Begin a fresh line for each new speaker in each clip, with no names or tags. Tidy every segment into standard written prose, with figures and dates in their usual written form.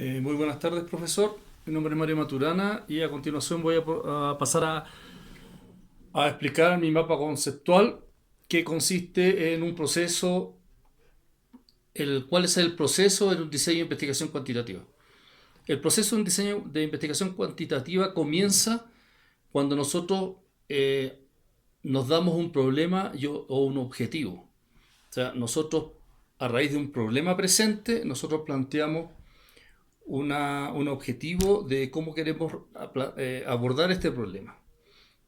Muy buenas tardes, profesor. Mi nombre es Mario Maturana y a continuación voy a pasar a explicar mi mapa conceptual que consiste en un proceso, cuál es el proceso en un diseño de investigación cuantitativa. El proceso de un diseño de investigación cuantitativa comienza cuando nosotros eh, nos damos un problema o un objetivo. O sea, nosotros a raíz de un problema presente, nosotros planteamos un objetivo de cómo queremos abordar este problema.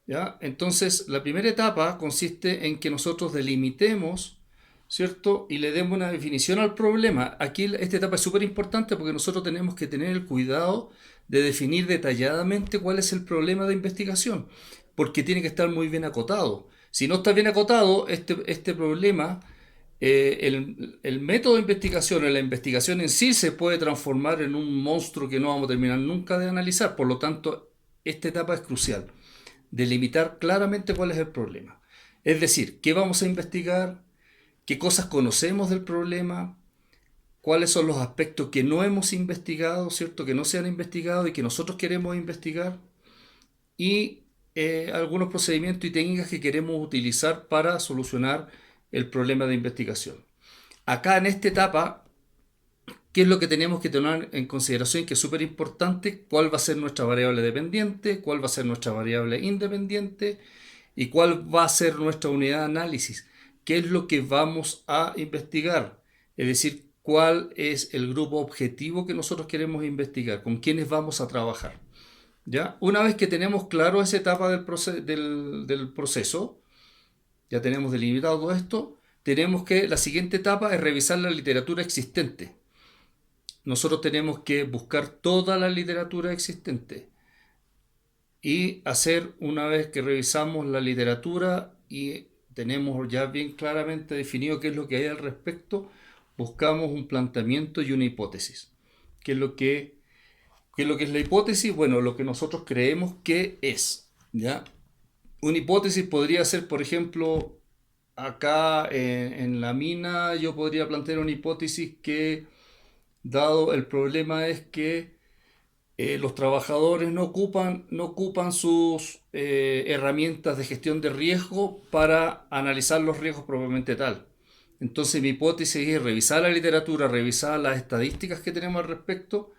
¿Ya? Entonces, la primera etapa consiste en que nosotros delimitemos, ¿cierto? Y le demos una definición al problema. Aquí esta etapa es súper importante porque nosotros tenemos que tener el cuidado de definir detalladamente cuál es el problema de investigación, porque tiene que estar muy bien acotado. Si no está bien acotado, este problema, el método de investigación, la investigación en sí se puede transformar en un monstruo que no vamos a terminar nunca de analizar. Por lo tanto, esta etapa es crucial. Delimitar claramente cuál es el problema. Es decir, qué vamos a investigar, qué cosas conocemos del problema, cuáles son los aspectos que no hemos investigado, ¿cierto? Que no se han investigado y que nosotros queremos investigar, y algunos procedimientos y técnicas que queremos utilizar para solucionar el problema de investigación. Acá en esta etapa, ¿qué es lo que tenemos que tener en consideración? Que es súper importante: cuál va a ser nuestra variable dependiente, cuál va a ser nuestra variable independiente y cuál va a ser nuestra unidad de análisis. ¿Qué es lo que vamos a investigar? Es decir, cuál es el grupo objetivo que nosotros queremos investigar, con quiénes vamos a trabajar. ¿Ya? Una vez que tenemos claro esa etapa del proceso, ya tenemos delimitado todo esto, tenemos que, la siguiente etapa es revisar la literatura existente. Nosotros tenemos que buscar toda la literatura existente y hacer, una vez que revisamos la literatura y tenemos ya bien claramente definido qué es lo que hay al respecto, buscamos un planteamiento y una hipótesis. ¿Qué es lo que es la hipótesis? Bueno, lo que nosotros creemos que es, ¿ya? Una hipótesis podría ser, por ejemplo, acá en la mina yo podría plantear una hipótesis que, dado el problema es que los trabajadores no ocupan sus herramientas de gestión de riesgo para analizar los riesgos propiamente tal. Entonces mi hipótesis es revisar la literatura, revisar las estadísticas que tenemos al respecto.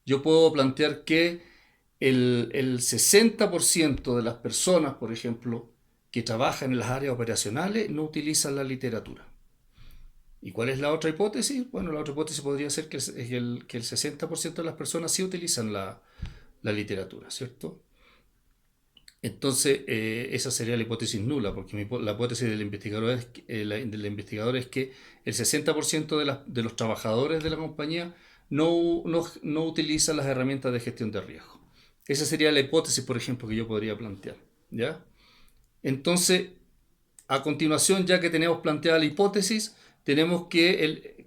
Yo puedo plantear que el 60% de las personas, por ejemplo, que trabajan en las áreas operacionales no utilizan la literatura. ¿Y cuál es la otra hipótesis? Bueno, la otra hipótesis podría ser que el 60% de las personas sí utilizan la literatura, ¿cierto? Entonces, esa sería la hipótesis nula, porque la hipótesis del investigador es que el 60% de los trabajadores de la compañía no utilizan las herramientas de gestión de riesgo. Esa sería la hipótesis, por ejemplo, que yo podría plantear, ¿ya? Entonces, a continuación, ya que tenemos planteada la hipótesis, tenemos que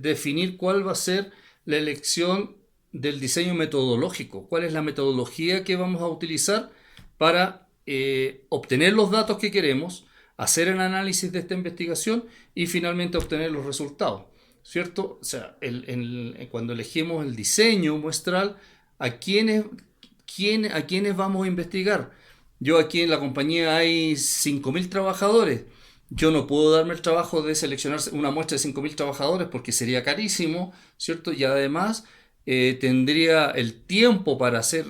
definir cuál va a ser la elección del diseño metodológico, cuál es la metodología que vamos a utilizar para obtener los datos que queremos, hacer el análisis de esta investigación y finalmente obtener los resultados, ¿cierto? O sea, cuando elegimos el diseño muestral, ¿a quiénes vamos a investigar? Yo aquí en la compañía hay 5.000 trabajadores. Yo no puedo darme el trabajo de seleccionar una muestra de 5.000 trabajadores porque sería carísimo, ¿cierto? Y además tendría el tiempo para hacer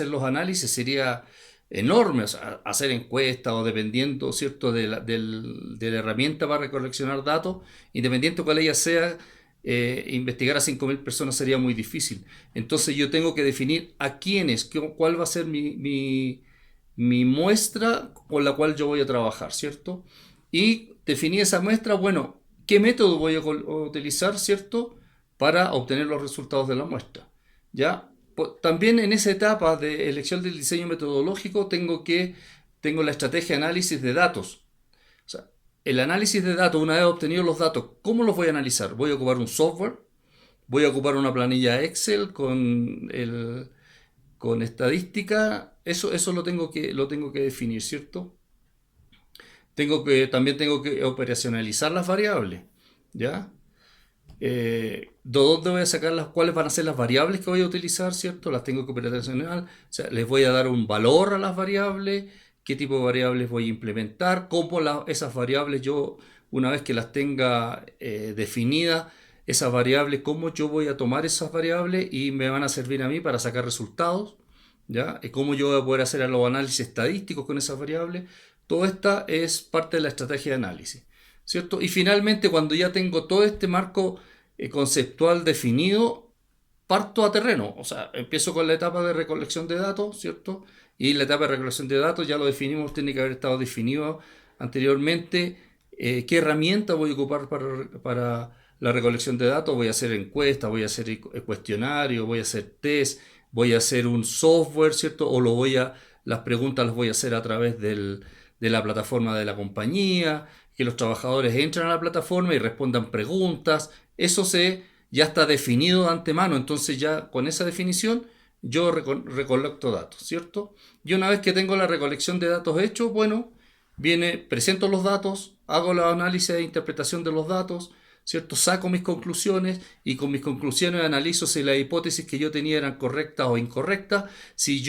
los análisis, sería enorme. O sea, hacer encuestas o dependiendo, ¿cierto? De la herramienta para recoleccionar datos, independiente de cuál ella sea, investigar a 5.000 personas sería muy difícil. Entonces yo tengo que definir a quiénes, cuál va a ser mi muestra con la cual yo voy a trabajar, ¿cierto? Y definí esa muestra, bueno, ¿qué método voy a utilizar, ¿cierto? Para obtener los resultados de la muestra, ¿ya? También en esa etapa de elección del diseño metodológico tengo la estrategia de análisis de datos. O sea, el análisis de datos, una vez obtenidos los datos, ¿cómo los voy a analizar? Voy a ocupar un software, voy a ocupar una planilla Excel con estadística. Eso lo tengo que definir, ¿cierto? También tengo que operacionalizar las variables, ¿ya? ¿De dónde voy a sacar cuáles van a ser las variables que voy a utilizar, ¿cierto? Las tengo que operacional, o sea, les voy a dar un valor a las variables, qué tipo de variables voy a implementar, cómo esas variables yo, una vez que las tenga definidas, esas variables, cómo yo voy a tomar esas variables y me van a servir a mí para sacar resultados, ¿ya? Y cómo yo voy a poder hacer los análisis estadísticos con esas variables. Todo esta es parte de la estrategia de análisis, ¿cierto? Y finalmente, cuando ya tengo todo este marco conceptual definido, parto a terreno. O sea, empiezo con la etapa de recolección de datos, ¿cierto? Y la etapa de recolección de datos ya lo definimos, tiene que haber estado definido anteriormente. ¿Qué herramienta voy a ocupar para la recolección de datos? Voy a hacer encuestas, voy a hacer cuestionarios, voy a hacer test, voy a hacer un software, ¿cierto? O las preguntas las voy a hacer a través de la plataforma de la compañía, que los trabajadores entran a la plataforma y respondan preguntas. Ya está definido de antemano, entonces ya con esa definición yo recolecto datos, ¿cierto? Y una vez que tengo la recolección de datos hecho, bueno, presento los datos, hago la análisis e interpretación de los datos, ¿cierto? Saco mis conclusiones y con mis conclusiones analizo si las hipótesis que yo tenía eran correctas o incorrectas. Si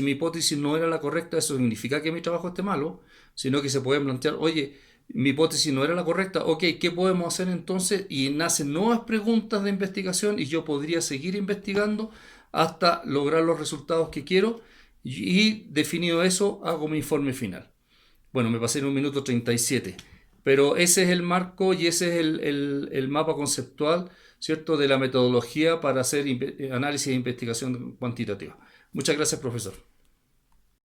mi hipótesis no era la correcta, eso significa que mi trabajo esté malo, sino que se puede plantear, oye, mi hipótesis no era la correcta, ok, ¿qué podemos hacer entonces? Y nacen nuevas preguntas de investigación y yo podría seguir investigando hasta lograr los resultados que quiero y definido eso, hago mi informe final. Bueno, me pasé en 1 minuto 37, pero ese es el marco y ese es el mapa conceptual, ¿cierto?, de la metodología para hacer análisis e investigación cuantitativa. Muchas gracias, profesor.